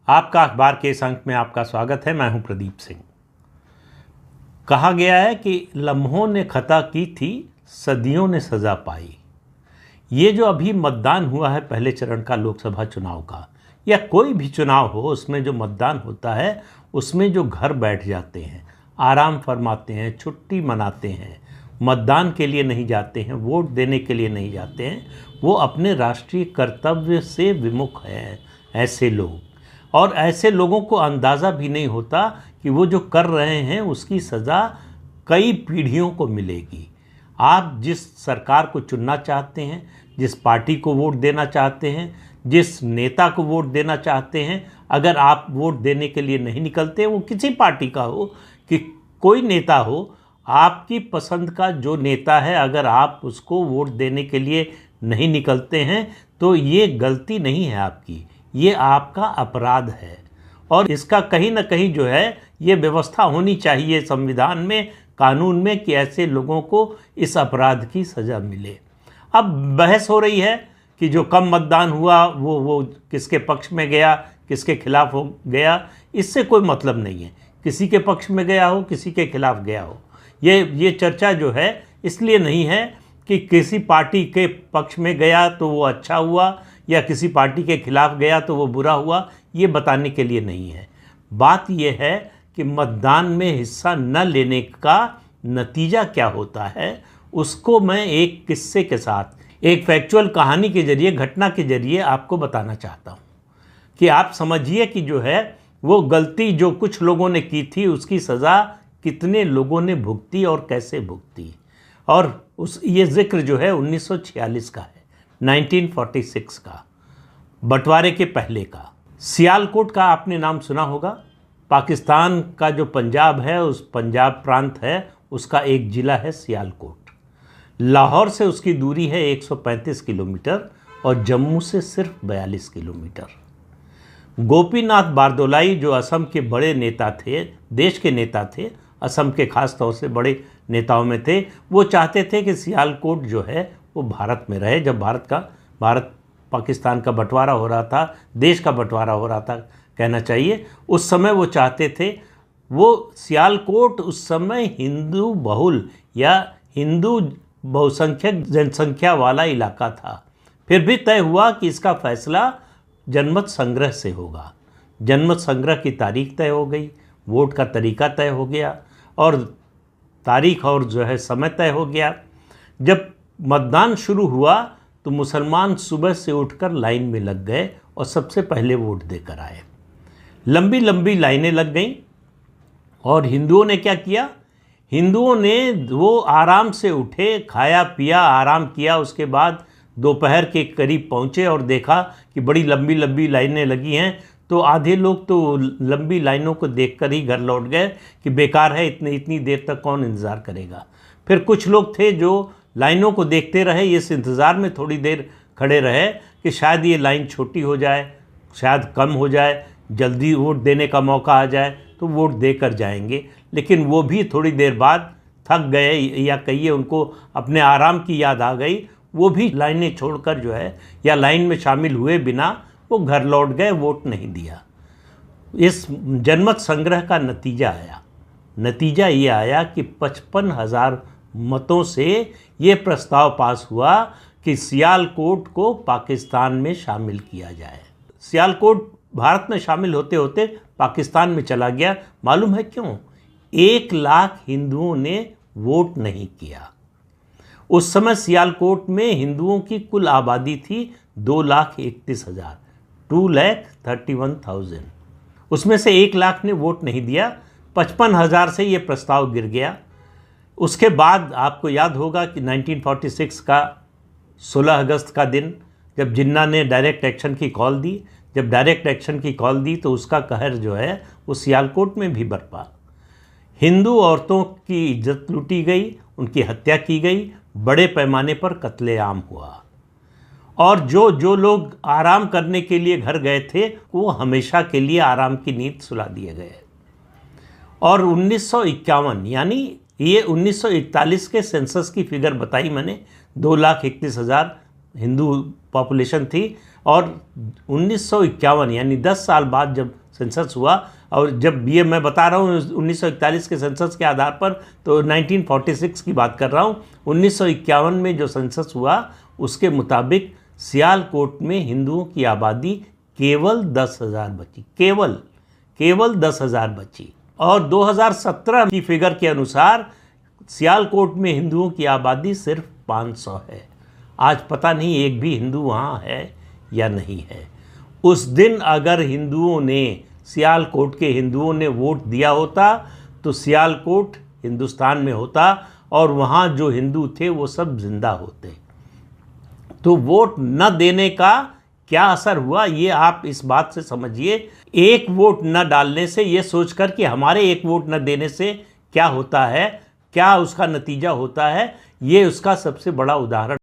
आपका अखबार के इस अंक में आपका स्वागत है। मैं हूं प्रदीप सिंह। कहा गया है कि लम्हों ने खता की थी, सदियों ने सज़ा पाई। ये जो अभी मतदान हुआ है पहले चरण का लोकसभा चुनाव का, या कोई भी चुनाव हो, उसमें जो मतदान होता है उसमें जो घर बैठ जाते हैं, आराम फरमाते हैं, छुट्टी मनाते हैं, मतदान के लिए नहीं जाते हैं, वोट देने के लिए नहीं जाते हैं, वो अपने राष्ट्रीय कर्तव्य से विमुख हैं ऐसे लोग। और ऐसे लोगों को अंदाज़ा भी नहीं होता कि वो जो कर रहे हैं उसकी सज़ा कई पीढ़ियों को मिलेगी। आप जिस सरकार को चुनना चाहते हैं, जिस पार्टी को वोट देना चाहते हैं, जिस नेता को वोट देना चाहते हैं, अगर आप वोट देने के लिए नहीं निकलते, वो किसी पार्टी का हो कि कोई नेता हो, आपकी पसंद का जो नेता है, अगर आप उसको वोट देने के लिए नहीं निकलते हैं तो ये गलती नहीं है आपकी, ये आपका अपराध है। और इसका कहीं ना कहीं जो है ये व्यवस्था होनी चाहिए संविधान में, कानून में, कि ऐसे लोगों को इस अपराध की सज़ा मिले। अब बहस हो रही है कि जो कम मतदान हुआ वो किसके पक्ष में गया, किसके खिलाफ हो गया, इससे कोई मतलब नहीं है। किसी के पक्ष में गया हो, किसी के खिलाफ गया हो, ये चर्चा जो है इसलिए नहीं है कि किसी पार्टी के पक्ष में गया तो वो अच्छा हुआ या किसी पार्टी के खिलाफ गया तो वो बुरा हुआ, ये बताने के लिए नहीं है। बात ये है कि मतदान में हिस्सा न लेने का नतीजा क्या होता है, उसको मैं एक किस्से के साथ, एक फैक्चुअल कहानी के जरिए, घटना के जरिए आपको बताना चाहता हूँ कि आप समझिए कि जो है वो गलती जो कुछ लोगों ने की थी उसकी सज़ा कितने लोगों ने भुगती और कैसे भुगती। और ये जिक्र जो है 1946 का है, 1946 का, बंटवारे के पहले का। सियालकोट का आपने नाम सुना होगा। पाकिस्तान का जो पंजाब है, उस पंजाब प्रांत है, उसका एक ज़िला है सियालकोट। लाहौर से उसकी दूरी है 135 किलोमीटर और जम्मू से सिर्फ 42 किलोमीटर। गोपीनाथ बारदोलाई जो असम के बड़े नेता थे, देश के नेता थे, असम के खास तौर से बड़े नेताओं में थे, वो चाहते थे कि सियालकोट जो है वो भारत में रहे। जब भारत पाकिस्तान का बंटवारा हो रहा था, देश का बंटवारा हो रहा था कहना चाहिए, उस समय वो चाहते थे। वो सियालकोट उस समय हिंदू बहुल या हिंदू बहुसंख्यक जनसंख्या वाला इलाका था। फिर भी तय हुआ कि इसका फैसला जनमत संग्रह से होगा। जनमत संग्रह की तारीख तय हो गई, वोट का तरीका तय हो गया और तारीख और जो है समय तय हो गया। जब मतदान शुरू हुआ तो मुसलमान सुबह से उठकर लाइन में लग गए और सबसे पहले वोट देकर आए। लंबी लंबी लाइनें लग गईं और हिंदुओं ने क्या किया, हिंदुओं ने वो आराम से उठे, खाया पिया, आराम किया। उसके बाद दोपहर के करीब पहुँचे और देखा कि बड़ी लंबी लंबी लाइनें लगी हैं, तो आधे लोग तो लंबी लाइनों को देखकर ही घर लौट गए कि बेकार है, इतनी देर तक कौन इंतज़ार करेगा। फिर कुछ लोग थे जो लाइनों को देखते रहे, इस इंतज़ार में थोड़ी देर खड़े रहे कि शायद ये लाइन छोटी हो जाए, शायद कम हो जाए, जल्दी वोट देने का मौका आ जाए तो वोट देकर जाएंगे। लेकिन वो भी थोड़ी देर बाद थक गए, या कहिए उनको अपने आराम की याद आ गई, वो भी लाइनें छोड़कर जो है या लाइन में शामिल हुए बिना वो घर लौट गए, वोट नहीं दिया। इस जनमत संग्रह का नतीजा ये आया कि 55,000 मतों से ये प्रस्ताव पास हुआ कि सियालकोट को पाकिस्तान में शामिल किया जाए। सियालकोट भारत में शामिल होते होते पाकिस्तान में चला गया। मालूम है क्यों? 1 लाख हिंदुओं ने वोट नहीं किया। उस समय सियालकोट में हिंदुओं की कुल आबादी थी 2,31,000, 2,31,000। उसमें से 1 लाख ने वोट नहीं दिया। 55,000 से ये प्रस्ताव गिर गया। उसके बाद आपको याद होगा कि 1946 का 16 अगस्त का दिन, जब जिन्ना ने डायरेक्ट एक्शन की कॉल दी, जब डायरेक्ट एक्शन की कॉल दी तो उसका कहर जो है वो सियालकोट में भी बरपा। हिंदू औरतों की इज्जत लूटी गई, उनकी हत्या की गई, बड़े पैमाने पर कत्लेआम हुआ। और जो लोग आराम करने के लिए घर गए थे वो हमेशा के लिए आराम की नींद सुला दिए गए। और 1951, यानी ये 1941 के सेंसस की फिगर बताई मैंने, 2,31,000 हिंदू पॉपुलेशन थी। और 1951 यानी 10 साल बाद जब सेंसस हुआ, और जब ये मैं बता रहा हूँ 1941 के सेंसस के आधार पर, तो 1946 की बात कर रहा हूँ। 1951 में जो सेंसस हुआ उसके मुताबिक सियालकोट में हिंदुओं की आबादी केवल 10,000 बची, केवल 10,000 बची। और 2017 की फिगर के अनुसार सियालकोट में हिंदुओं की आबादी सिर्फ 500 है। आज पता नहीं एक भी हिंदू वहाँ है या नहीं है। उस दिन अगर हिंदुओं ने, सियालकोट के हिंदुओं ने वोट दिया होता तो सियालकोट हिंदुस्तान में होता और वहाँ जो हिंदू थे वो सब जिंदा होते। तो वोट न देने का क्या असर हुआ ये आप इस बात से समझिए। एक वोट न डालने से, ये सोचकर कि हमारे एक वोट न देने से क्या होता है, क्या उसका नतीजा होता है, ये उसका सबसे बड़ा उदाहरण